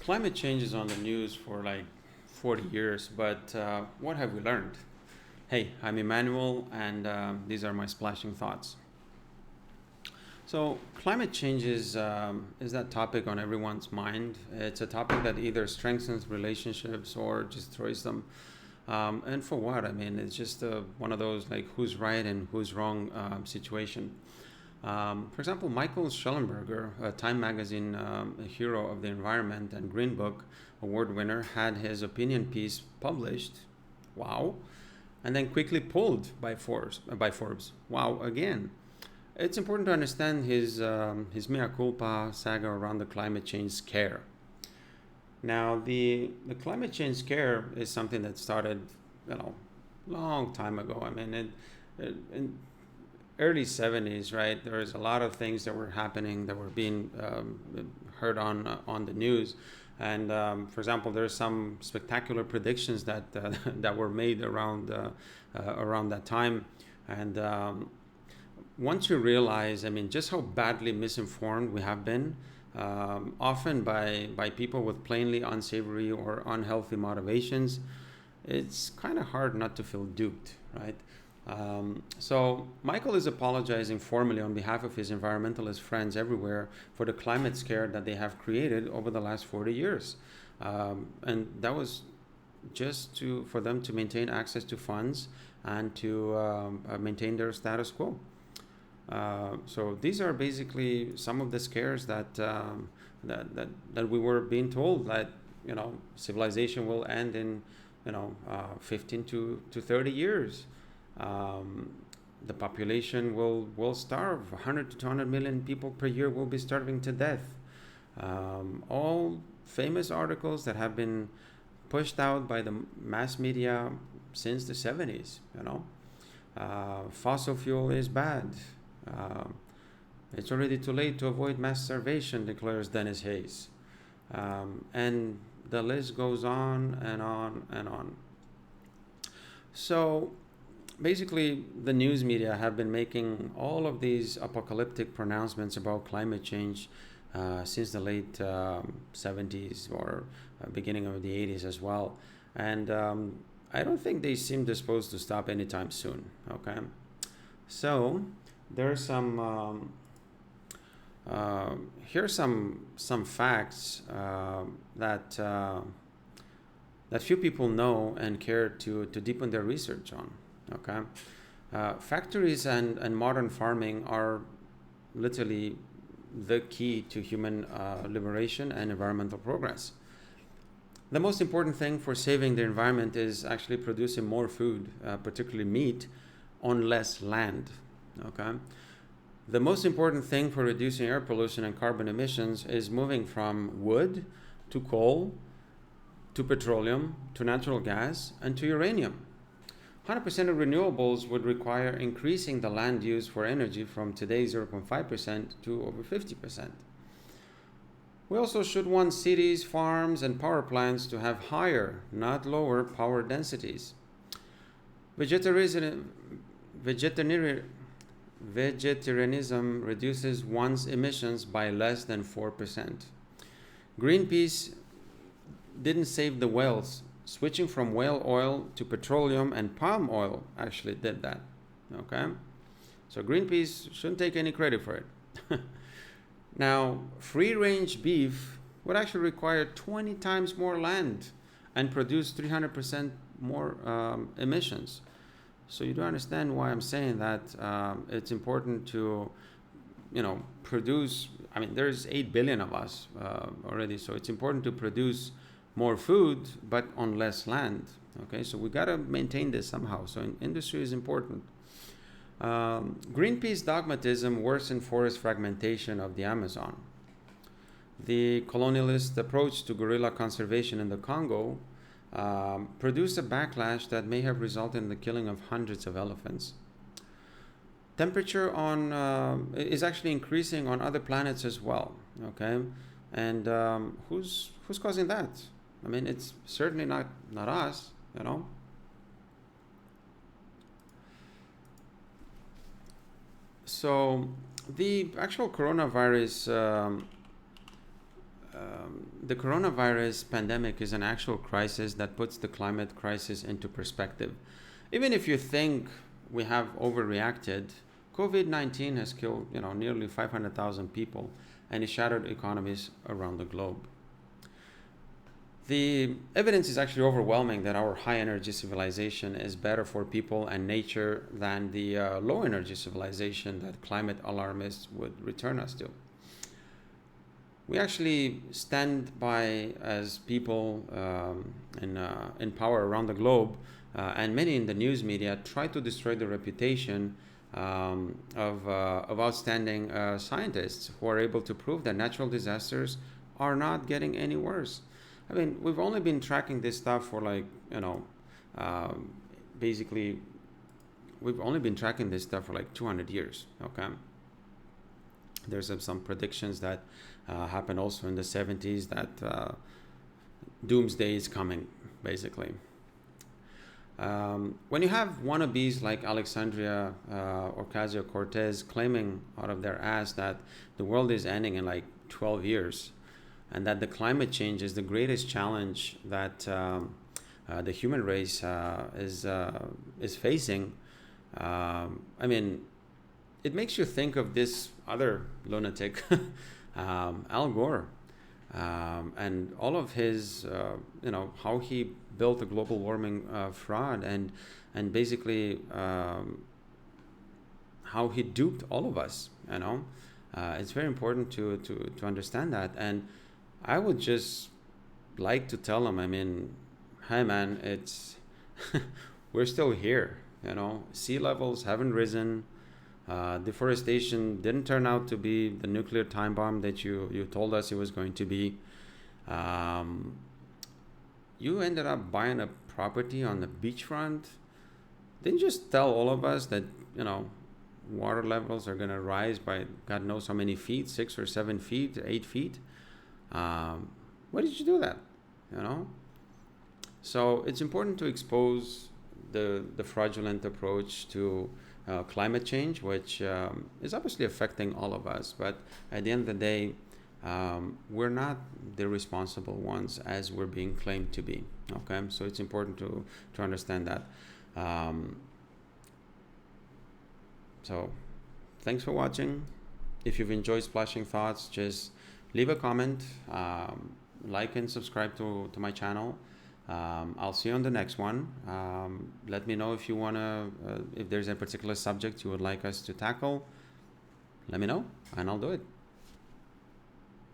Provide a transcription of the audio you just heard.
climate change is on the news for like 40 years, but what have we learned? Hey, I'm Emmanuel, and these are my splashing thoughts. So, climate change is that topic on everyone's mind. It's a topic that either strengthens relationships or destroys them. And for what? I mean, it's just one of those like who's right and who's wrong situation. For example, Michael Schellenberger, a Time magazine a hero of the environment and Green Book award winner, had his opinion piece published. Wow. And then quickly pulled by Forbes. Wow, again. It's important to understand his mea culpa saga around the climate change scare. Now, the climate change scare is something that started, long time ago. I mean, in early 70s, right? There was a lot of things that were happening that were being heard on the news. And for example, there's some spectacular predictions that that were made around that time. And once you realize, I mean, just how badly misinformed we have been, often by people with plainly unsavory or unhealthy motivations, it's kind of hard not to feel duped, right? So Michael is apologizing formally on behalf of his environmentalist friends everywhere for the climate scare that they have created over the last 40 years. And that was just for them to maintain access to funds and to maintain their status quo. So these are basically some of the scares that we were being told that civilization will end in 15 to 30 years. The population will starve. 100 to 200 million people per year will be starving to death. All famous articles that have been pushed out by the mass media since the 70s. Fossil fuel is bad. It's already too late to avoid mass starvation, declares Dennis Hayes. And the list goes on and on and on. So basically, the news media have been making all of these apocalyptic pronouncements about climate change since the late 70s or beginning of the 80s as well. And I don't think they seem disposed to stop anytime soon. Okay, so there's here's some facts that few people know and care to deepen their research on. Okay, factories and modern farming are literally the key to human liberation and environmental progress. The most important thing for saving the environment is actually producing more food, particularly meat, on less land. Okay, the most important thing for reducing air pollution and carbon emissions is moving from wood to coal to petroleum to natural gas and to uranium. 100% of renewables would require increasing the land use for energy from today's 0.5% to over 50%. We also should want cities, farms, and power plants to have higher, not lower, power densities. Vegetarianism reduces one's emissions by less than 4%. Greenpeace didn't save the whales. Switching from whale oil to petroleum and palm oil actually did that. Okay? So Greenpeace shouldn't take any credit for it. Now, free-range beef would actually require 20 times more land and produce 300% more emissions. So you do understand why I'm saying that it's important to, produce. I mean, there's 8 billion of us already, so it's important to produce more food, but on less land. Okay, so we got to maintain this somehow. So industry is important. Greenpeace dogmatism worsened forest fragmentation of the Amazon. The colonialist approach to guerrilla conservation in the Congo produced a backlash that may have resulted in the killing of hundreds of elephants. Temperature is actually increasing on other planets as well. Okay, and who's causing that? I mean, it's certainly not us. So the actual coronavirus the coronavirus pandemic is an actual crisis that puts the climate crisis into perspective. Even if you think we have overreacted, COVID-19 has killed, nearly 500,000 people, and it shattered economies around the globe. The evidence is actually overwhelming that our high energy civilization is better for people and nature than the low energy civilization that climate alarmists would return us to. We actually stand by, as people in power around the globe, and many in the news media try to destroy the reputation of outstanding scientists who are able to prove that natural disasters are not getting any worse. I mean, we've only been tracking this stuff for basically, we've only been tracking this stuff for 200 years, okay? There's some predictions that happened also in the 70s that doomsday is coming, basically. When you have wannabes like Alexandria Ocasio-Cortez claiming out of their ass that the world is ending in 12 years, and that the climate change is the greatest challenge that the human race is facing. I mean, it makes you think of this other lunatic, Al Gore, and all of his, how he built a global warming fraud, and basically how he duped all of us. It's very important to understand that. And I would just like to tell him, I mean, hey man, it's we're still here. Sea levels haven't risen. Deforestation didn't turn out to be the nuclear time bomb that you told us it was going to be. You ended up buying a property on the beachfront. Didn't just tell all of us that water levels are going to rise by God knows how many feet, 6 or 7 feet, 8 feet. Why did you do that? So it's important to expose the fraudulent approach to climate change, which is obviously affecting all of us. But at the end of the day, we're not the responsible ones as we're being claimed to be. Okay, so it's important to understand that. So thanks for watching. If you've enjoyed Splashing Thoughts, just leave a comment, like and subscribe to my channel. I'll see you on the next one. Let me know if you if there's a particular subject you would like us to tackle. Let me know and I'll do it.